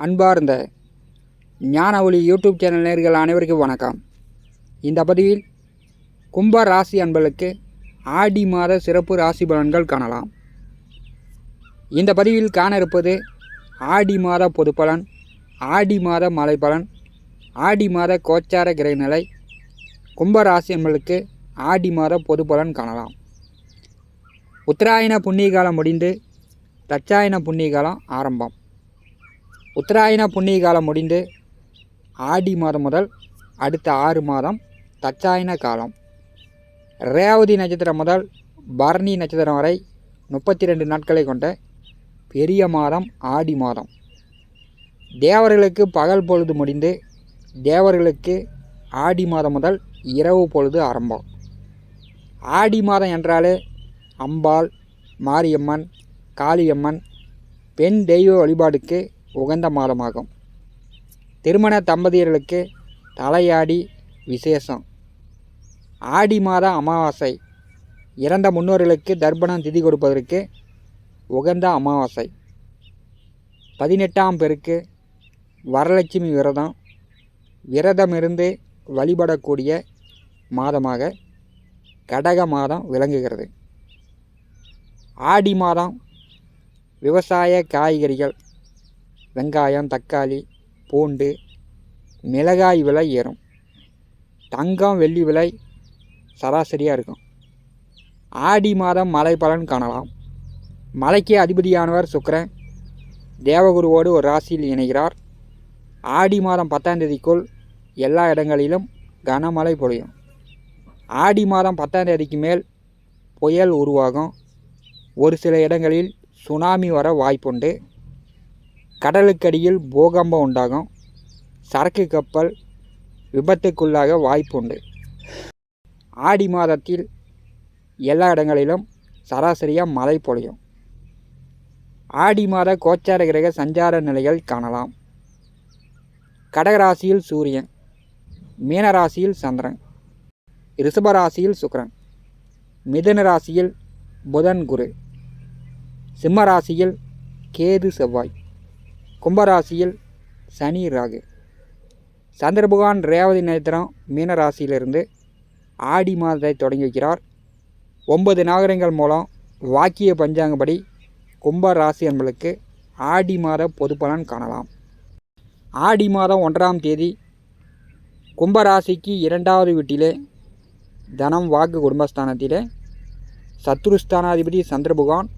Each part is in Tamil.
அன்பார்ந்த ஞான ஒளி யூடியூப் சேனல் நேயர்கள் அனைவருக்கும் வணக்கம். இந்த பதிவில் கும்ப ராசி அன்பர்களுக்கு ஆடி மாத சிறப்பு ராசி பலன்கள் காணலாம். இந்த பதிவில் காண இருப்பது ஆடி மாத பொது பலன், ஆடி மாத மழை பலன், ஆடி மாத கோச்சார கிரகநிலை, கும்ப ராசி அன்பர்களுக்கு ஆடி மாத பொது பலன் காணலாம். உத்தராயண புண்ணிய காலம் முடிந்து தட்சாயண புண்ணிய காலம் ஆரம்பம். உத்தராயண புண்ணிய காலம் முடிந்து ஆடி மாதம் முதல் அடுத்த 6 மாதம் தட்சாயண காலம். ரேவதி நட்சத்திரம் முதல் பரணி நட்சத்திரம் வரை 32 நாட்களை கொண்ட பெரிய மாதம் ஆடி மாதம். தேவர்களுக்கு பகல் பொழுது முடிந்து தேவர்களுக்கு ஆடி மாதம் முதல் இரவு பொழுது ஆரம்பம். ஆடி மாதம் என்றாலே அம்பாள், மாரியம்மன், காளியம்மன், பெண் தெய்வ வழிபாடுக்கு உகந்த மாதமாகும். திருமண தம்பதியர்களுக்கு தலையாடி விசேஷம். ஆடி மாத அமாவாசை இறந்த முன்னோர்களுக்கு தர்ப்பணம் திதி கொடுப்பதற்கு உகந்த அமாவாசை. 18ஆம் பெருக்கு வரலட்சுமி விரதமிருந்து வழிபடக்கூடிய மாதமாக கடக மாதம் விளங்குகிறது. ஆடி மாதம் விவசாய காய்கறிகள், வெங்காயம், தக்காளி, பூண்டு, மிளகாய் விலை ஏறும். தங்கம், வெள்ளி விலை சராசரியாக இருக்கும். ஆடி மாதம் மழை பலன் காணலாம். மழைக்கு அதிபதியானவர் சுக்கிரன் தேவகுருவோடு ஒரு ராசியில் இணைகிறார். ஆடி மாதம் 10ஆம் தேதிக்குள் எல்லா இடங்களிலும் கனமழை பொழியும். ஆடி மாதம் 10ஆம் தேதிக்கு மேல் புயல் உருவாகும். ஒரு சில இடங்களில் சுனாமி வர வாய்ப்புண்டு. கடலுக்கடியில் பூகம்பம் உண்டாகும். சரக்கு கப்பல் விபத்துக்குள்ளாக வாய்ப்புண்டு. ஆடி மாதத்தில் எல்லா இடங்களிலும் சராசரியாக மழை பொழியும். ஆடி மாத கோச்சார கிரக சஞ்சார நிலைகள் காணலாம். கடகராசியில் சூரியன், மீனராசியில் சந்திரன், ரிஷபராசியில் சுக்கிரன், மிதுன ராசியில் புதன் குரு, சிம்மராசியில் கேது செவ்வாய், கும்பராசியில் சனி ராகு. சந்திர பகவான் ரேவதி நட்சத்திரம் மீனராசியிலிருந்து ஆடி மாதத்தை தொடங்கி வைக்கிறார். 9 நவகிரகங்கள் மூலம் வாக்கிய பஞ்சாங்கப்படி கும்ப ராசி என்பதற்கு ஆடி மாத பொது பலன் காணலாம். ஆடி மாதம் 1ஆம் தேதி கும்பராசிக்கு 2வது வீட்டிலே தனம், வாக்கு, குடும்பஸ்தானத்திலே சத்ருஸ்தானாதிபதி சந்திர பகவான்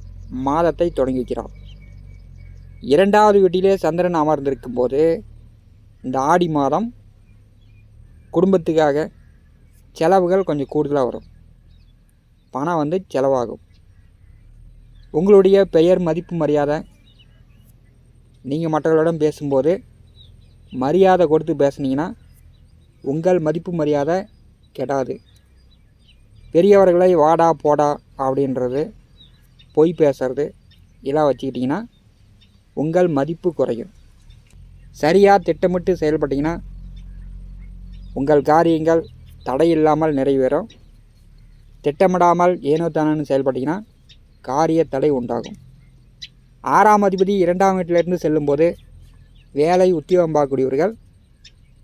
மாதத்தை தொடங்கி வைக்கிறார். 2வது வீட்டிலே சந்திரன் அமர்ந்திருக்கும் போது இந்த ஆடி மாதம் குடும்பத்துக்காக செலவுகள் கொஞ்சம் கூடுதலாக வரும். பணம் செலவாகும். உங்களுடைய பெயர், மதிப்பு, மரியாதை, நீங்கள் மற்றவர்களிடம் பேசும்போது மரியாதை கொடுத்து பேசுனீங்கன்னா உங்கள் மதிப்பு மரியாதை கெடாது. பெரியவர்களை வாடா போடா அப்படின்றது, பொய் பேசுறது இதெல்லாம் வச்சுக்கிட்டிங்கன்னா உங்கள் மதிப்பு குறையும். சரியாக திட்டமிட்டு செயல்பட்டிங்கன்னா உங்கள் காரியங்கள் தடையில்லாமல் நிறைவேறும். திட்டமிடாமல் ஏனோ தானோன்னு செயல்பட்டிங்கன்னா காரிய தடை உண்டாகும். 6ஆம் அதிபதி 2ஆம் வீட்டிலிருந்து செல்லும்போது வேலை, உத்தியோகம் பார்க்கக்கூடியவர்கள்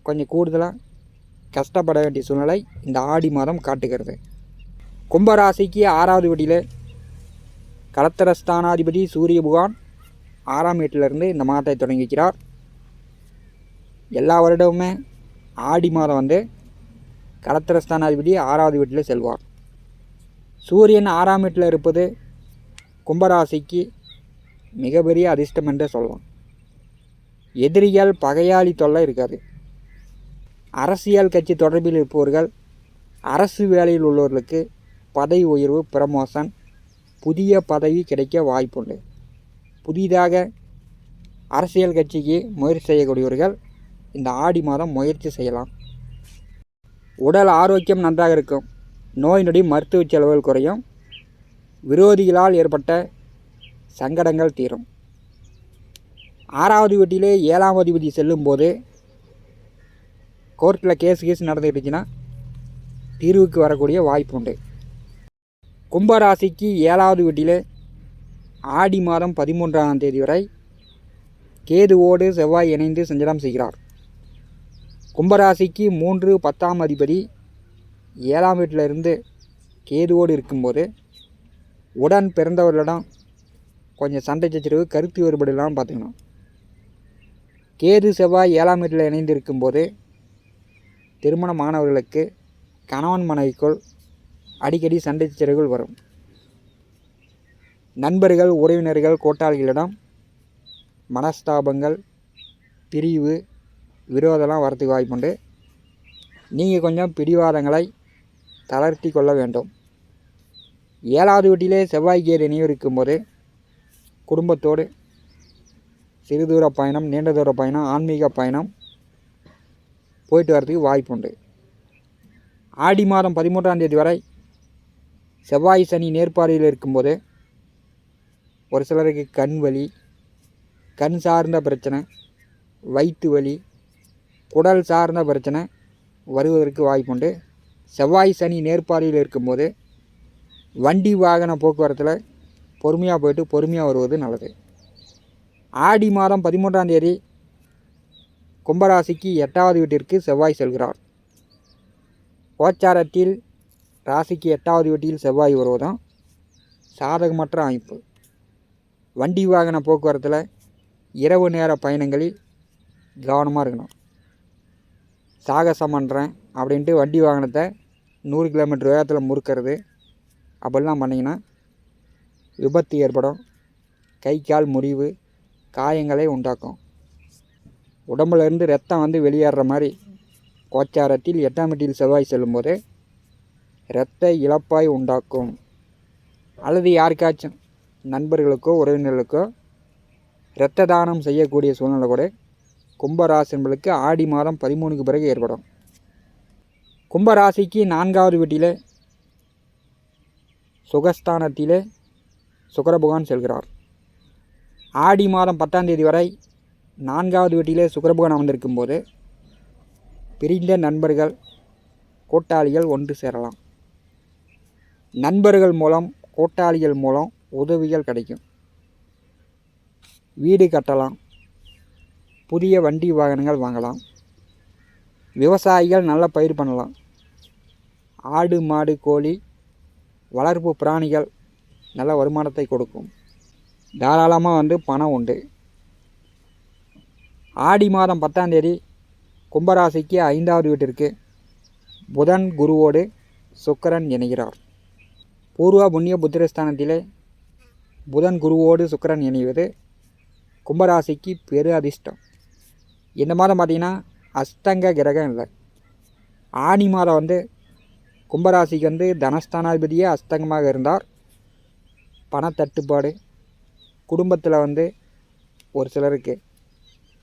கொஞ்சம் கூடுதலாக கஷ்டப்பட வேண்டிய சூழ்நிலை இந்த ஆடி மாதம் காட்டுகிறது. கும்பராசிக்கு 6வது வீட்டில் கலத்திரஸ்தானாதிபதி சூரிய பகவான் 6ஆம் வீட்டிலிருந்து இந்த மாதத்தை தொடங்கி வைக்கிறார். எல்லா வருடமுமே ஆடி மாதம் கலத்திரஸ்தானாதிபதி 6வது வீட்டில் செல்வார். சூரியன் 6ஆம் வீட்டில் இருப்பது கும்பராசிக்கு மிகப்பெரிய அதிர்ஷ்டம் என்று சொல்லலாம். எதிரிகள், பகையாளி தொல்லை இருக்காது. அரசியல் கட்சி தொடர்பில் இருப்பவர்கள், அரசு வேலையில் உள்ளவர்களுக்கு பதவி உயர்வு, ப்ரமோஷன், புதிய பதவி கிடைக்க வாய்ப்புண்டு. புதிதாக அரசியல் கட்சிக்கு முயற்சி செய்யக்கூடியவர்கள் இந்த ஆடி மாதம் முயற்சி செய்யலாம். உடல் ஆரோக்கியம் நன்றாக இருக்கும். நோய் நொடி, மருத்துவ செலவுகள் குறையும். விரோதிகளால் ஏற்பட்ட சங்கடங்கள் தீரும். 6வது வீட்டிலே 7ஆம் அதிபதி செல்லும்போது கோர்ட்டில் கேஸ் நடந்துக்கிட்டுச்சுன்னா தீர்வுக்கு வரக்கூடிய வாய்ப்பு உண்டு. கும்பராசிக்கு 7வது வீட்டிலே ஆடி மாதம் 13ஆம் தேதி வரை கேதுவோடு செவ்வாய் இணைந்து சஞ்சாரம் செய்கிறார். கும்பராசிக்கு 3 10ஆம் அதிபதி 7ஆம் வீட்டில் இருந்து கேதுவோடு இருக்கும்போது உடன் பிறந்தவர்களிடம் கொஞ்சம் சண்டை சச்சரவு, கருத்து வேறுபாடுலாம் பார்த்துக்கணும். கேது செவ்வாய் 7ஆம் வீட்டில் இணைந்து இருக்கும்போது திருமணமானவர்களுக்கு கணவன் மனைவிக்குள் அடிக்கடி சண்டை சச்சரவுகள் வரும். நண்பர்கள், உறவினர்கள், கூட்டாளிகளிடம் மனஸ்தாபங்கள், பிரிவு, விரோதம்லாம் வரத்துக்கு வாய்ப்புண்டு. நீங்கள் கொஞ்சம் பிடிவாதங்களை தளர்த்தி கொள்ள வேண்டும். 7ஆவது வீட்டிலே செவ்வாய் கேது இணைவு இருக்கும்போது குடும்பத்தோடு சிறு தூர பயணம், நீண்ட தூர பயணம், ஆன்மீக பயணம் போயிட்டு வரதுக்கு வாய்ப்புண்டு. ஆடி மாதம் 13ஆம் தேதி வரை செவ்வாய் சனி நேர்பார்வையில் இருக்கும்போது ஒரு சிலருக்கு கண் வலி, கண் சார்ந்த பிரச்சனை, வயிற்று வலி, குடல் சார்ந்த பிரச்சனை வருவதற்கு வாய்ப்புண்டு. செவ்வாய் சனி நேர்பார்வையில் இருக்கும்போது வண்டி வாகன போக்குவரத்தில் பொறுமையாக போயிட்டு பொறுமையாக வருவது நல்லது. ஆடி மாதம் 13ஆம் தேதி கும்பராசிக்கு 8ஆவது வீட்டிற்கு செவ்வாய் செல்கிறார். கோச்சாரத்தில் ராசிக்கு 8ஆவது வீட்டில் செவ்வாய் வருவதும் சாதகமற்ற அமைப்பு. வண்டி வாகன போக்குவரத்தில் இரவு நேர பயணங்களில் கவனமாக இருக்கணும். சாகசம் பண்ணுறேன் அப்படின்ட்டு வண்டி வாகனத்தை 100 கிலோமீட்டர் வேகத்தில் முறுக்கிறது அப்படிலாம் பண்ணிங்கன்னா விபத்து ஏற்படும். கை கால் முறிவு, காயங்களை உண்டாக்கும். உடம்புலேருந்து ரத்தம் வெளியேற மாதிரி கோச்சாரத்தில் 8ஆம் வீட்டில் செவ்வாய் செல்லும்போது இரத்த இழப்பாய் உண்டாக்கும். அல்லது யாருக்காச்சும் நண்பர்களுக்கோ உறவினர்களுக்கோ இரத்த தானம் செய்யக்கூடிய சூழ்நிலை கூட கும்பராசி என்பதற்கு ஆடி மாதம் 13க்கு பிறகு ஏற்படும். கும்பராசிக்கு 4ஆவது வீட்டிலே சுகஸ்தானத்திலே சுக்கிர பகவான் செல்கிறார். ஆடி மாதம் 10ஆம் தேதி வரை 4ஆவது வீட்டிலே சுக்கிர பகவான் அமர்ந்திருக்கும் போது பிரிந்த நண்பர்கள், கூட்டாளிகள் ஒன்று சேரலாம். நண்பர்கள் மூலம், கூட்டாளிகள் மூலம் உதவிகள் கிடைக்கும். வீடு கட்டலாம், புதிய வண்டி வாகனங்கள் வாங்கலாம். விவசாயிகள் நல்ல பயிர் பண்ணலாம். ஆடு, மாடு, கோழி, வளர்ப்பு பிராணிகள் நல்ல வருமானத்தை கொடுக்கும். தாராளமாக பணம் உண்டு. ஆடி மாதம் 10ஆம் தேதி கும்பராசிக்கு 5ஆவது வீட்டிற்கு புதன் குருவோடு சுக்கிரன் இணைகிறார். பூர்வ புண்ணிய புத்திரஸ்தானத்திலே புதன் குருவோடு சுக்கிரன் இணைவது கும்பராசிக்கு பெரு அதிர்ஷ்டம். இந்த மாதம் பார்த்திங்கன்னா அஸ்தங்க கிரகம் இல்லை. ஆடி மாதம் கும்பராசிக்கு தனஸ்தானாதிபதியே அஸ்தங்கமாக இருந்தார். பணத்தட்டுப்பாடு, குடும்பத்தில் ஒரு சிலருக்கு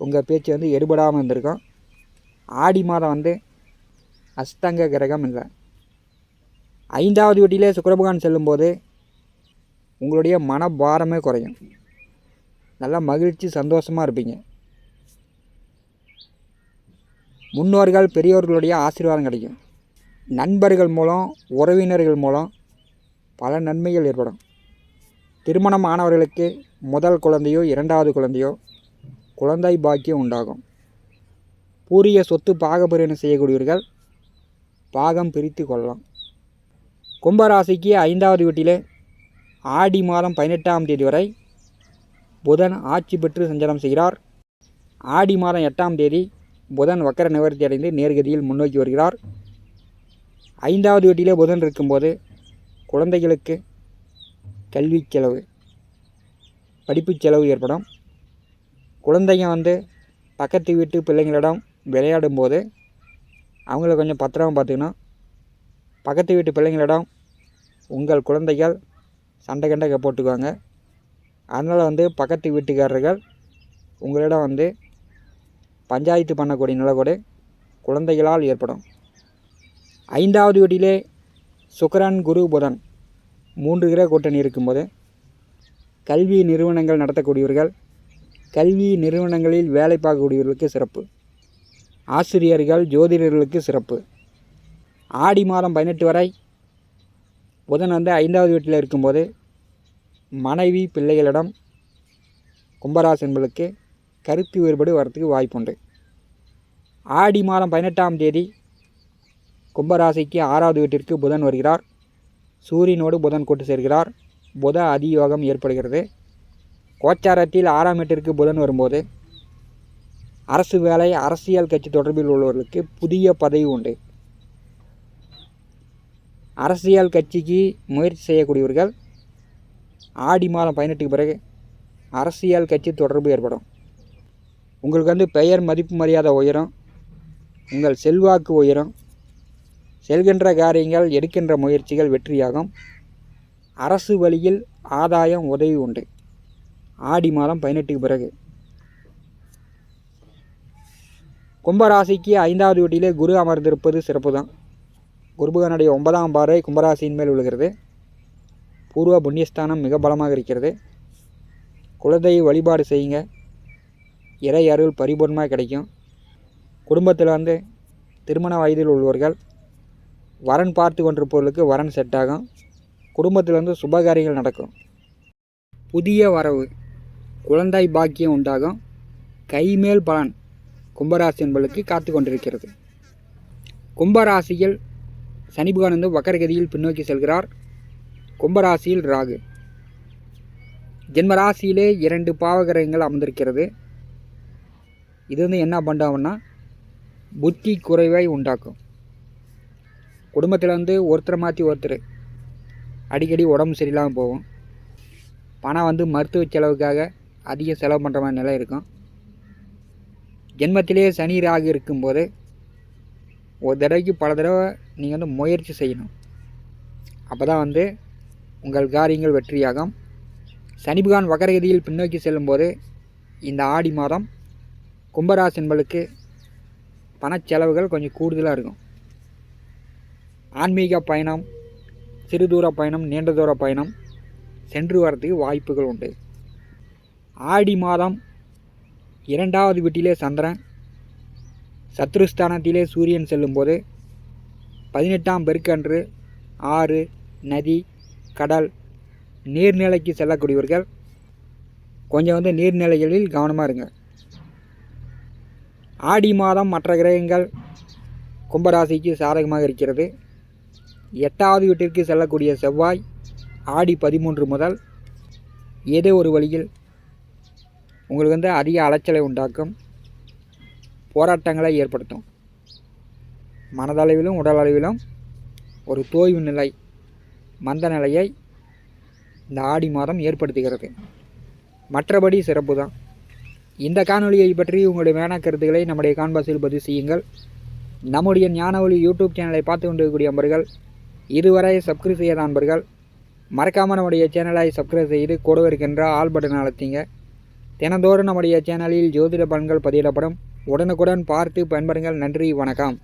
உங்கள் பேச்சு எடுபடாமல் இருந்திருக்கும். ஆடி மாதம் அஸ்தங்க கிரகம் இல்லை. 5ஆவது வீட்டிலே சுக்கிரபகவான் செல்லும்போது உங்களுடைய மனபாரமே குறையும். நல்லா மகிழ்ச்சி, சந்தோஷமாக இருப்பீங்க. முன்னோர்கள், பெரியோர்களுடைய ஆசீர்வாதம் கிடைக்கும். நண்பர்கள் மூலம், உறவினர்கள் மூலம் பல நன்மைகள் ஏற்படும். திருமணம் ஆனவர்களுக்கு முதல் குழந்தையோ 2ஆவது குழந்தையோ குழந்தை பாக்கியம் உண்டாகும். பூரிய சொத்து பாகப்பிரிவினை செய்யக்கூடியவர்கள் பாகம் பிரித்து கொள்ளலாம். கும்பராசிக்கு 5ஆவது வீட்டிலே ஆடி மாதம் 18ஆம் தேதி வரை புதன் ஆட்சி பெற்று சஞ்சாரம் செய்கிறார். ஆடி மாதம் 8ஆம் தேதி புதன் வக்கர நிவர்த்தி அடைந்து நேர்கதியில் முன்னோக்கி வருகிறார். 5ஆவது வீட்டிலே புதன் இருக்கும்போது குழந்தைகளுக்கு கல்வி செலவு, படிப்பு செலவு ஏற்படும். குழந்தைங்க பக்கத்து வீட்டு பிள்ளைங்களிடம் விளையாடும்போது அவங்கள கொஞ்சம் பத்திரமா பார்த்துக்கணும். பக்கத்து வீட்டு பிள்ளைங்களிடம் உங்கள் குழந்தைகள் சண்டை கண்டை போட்டுக்குவாங்க. அதனால் பக்கத்து வீட்டுக்காரர்கள் உங்களிடம் பஞ்சாயத்து பண்ணக்கூடிய நிலை கூட குழந்தைகளால் ஏற்படும். 5ஆவது வீட்டிலே சுக்கிரன், குரு, புதன் 3 கிரக கூட்டணி இருக்கும்போது கல்வி நிறுவனங்கள் நடத்தக்கூடியவர்கள், கல்வி நிறுவனங்களில் வேலை பார்க்கக்கூடியவர்களுக்கு சிறப்பு. ஆசிரியர்கள், ஜோதிடர்களுக்கு சிறப்பு. ஆடி மாதம் 18 வரை புதன் 5ஆவது வீட்டில் இருக்கும்போது மனைவி, பிள்ளைகளிடம் கும்பராசி என்பதற்கு கருத்து வேறுபாடு வரத்துக்கு வாய்ப்புண்டு. ஆடி மாதம் 18ஆம் தேதி கும்பராசிக்கு 6வது வீட்டிற்கு புதன் வருகிறார். சூரியனோடு புதன் கூட்டு சேர்கிறார். புத அதியோகம் ஏற்படுகிறது. கோச்சாரத்தில் 6ஆம் வீட்டிற்கு புதன் வரும்போது அரசு வேலை, அரசியல் கட்சி தொடர்பில் உள்ளவர்களுக்கு புதிய பதவி உண்டு. அரசியல் கட்சிக்கு முயற்சி செய்யக்கூடியவர்கள் ஆடி மாதம் 18க்கு பிறகு அரசியல் கட்சி தொடர்பு ஏற்படும். உங்களுக்கு பெயர், மதிப்பு, மரியாதை உயரும். உங்கள் செல்வாக்கு உயரும். செல்கின்ற காரியங்கள், எடுக்கின்ற முயற்சிகள் வெற்றியாகும். அரசு வழியில் ஆதாயம், உதவி உண்டு ஆடி மாதம் 18க்கு பிறகு. கும்பராசிக்கு 5வது வீட்டிலே குரு அமர்ந்திருப்பது சிறப்பு தான். குருபகனுடைய 9ஆம் பார்வை கும்பராசியின் மேல் விழுகிறது. பூர்வ புண்ணியஸ்தானம் மிக பலமாக இருக்கிறது. குலதெய்வ வழிபாடு செய்யுங்க. இறை அருள் பரிபூர்ணமாக கிடைக்கும். குடும்பத்தில் திருமண வயதில் உள்ளவர்கள் வரன் பார்த்து கொண்டிருப்பவர்களுக்கு வரன் செட் ஆகும். குடும்பத்தில் சுபகாரியங்கள் நடக்கும். புதிய வரவு, குழந்தை பாக்கியம் உண்டாகும். கைமேல் பலன் கும்பராசி என்பதற்கு காத்து கொண்டிருக்கிறது. கும்பராசியில் சனி பகவான் வக்கரகதியில் பின்னோக்கி செல்கிறார். கும்பராசியில் ராகு. ஜென்மராசியிலே 2 பாவகிரகங்கள் அமர்ந்திருக்கிறது. இது என்ன பண்ணுறாங்கன்னா புத்தி குறைவை உண்டாக்கும். குடும்பத்தில் ஒருத்தரை மாற்றி ஒருத்தர் அடிக்கடி உடம்பு சரியில்லாமல் போகும். பணம் மருத்துவ செலவுக்காக அதிக செலவு பண்ணுற மாதிரி நிலை இருக்கும். ஜென்மத்திலே சனி ராகு இருக்கும்போது ஒரு தடவைக்கு பல தடவை நீங்கள் முயற்சி செய்யணும். அப்போ தான் உங்கள் காரியங்கள் வெற்றியாகும். சனி பகவான் வக்கரகதியில் பின்னோக்கி செல்லும்போது இந்த ஆடி மாதம் கும்பராசி என்பளுக்கு பணச்செலவுகள் கொஞ்சம் கூடுதலாக இருக்கும். ஆன்மீக பயணம், சிறு தூர பயணம், நீண்ட தூர பயணம் சென்று வரத்துக்கு வாய்ப்புகள் உண்டு. ஆடி மாதம் 2வது வீட்டிலே சந்திரன், சத்ருஸ்தானத்திலே சூரியன் செல்லும்போது 18ஆம் பெருக்கன்று ஆறு, நதி, கடல், நீர்நிலைக்கு செல்லக்கூடியவர்கள் கொஞ்சம் நீர்நிலைகளில் கவனமாக இருங்க. ஆடி மாதம் மற்ற கிரகங்கள் கும்பராசிக்கு சாதகமாக இருக்கிறது. 8வது வீட்டிற்கு செல்லக்கூடிய செவ்வாய் ஆடி 13 முதல் ஏதோ ஒரு வழியில் உங்களுக்கு அதிக அலைச்சலை உண்டாக்கும். போராட்டங்களை ஏற்படுத்தும். மனதளவிலும் உடல் அளவிலும் ஒரு தோய்வு நிலை, மந்த நிலையை இந்த ஆடி மாதம் ஏற்படுத்துகிறது. மற்றபடி சிறப்பு தான். இந்த காணொலியை பற்றி உங்களுடைய மேன கருத்துக்களை நம்முடைய கான்பாஸில் பதிவு செய்யுங்கள். நம்முடைய ஞானவழி யூடியூப் சேனலை பார்த்து கொண்டிருக்கக்கூடிய நண்பர்கள், இதுவரை சப்ஸ்கிரைப் செய்யாத நண்பர்கள் மறக்காமல் நம்முடைய சேனலை சப்ஸ்கிரைப் செய்து கூடவே இருக்கின்ற ஆல் பட்டன் அழுத்திங்க. தினந்தோறும் நம்முடைய சேனலில் ஜோதிட பலன்கள் பதிவிடப்படும். உடனுக்குடன் பார்த்து பயன்பெறுங்கள். நன்றி, வணக்கம்.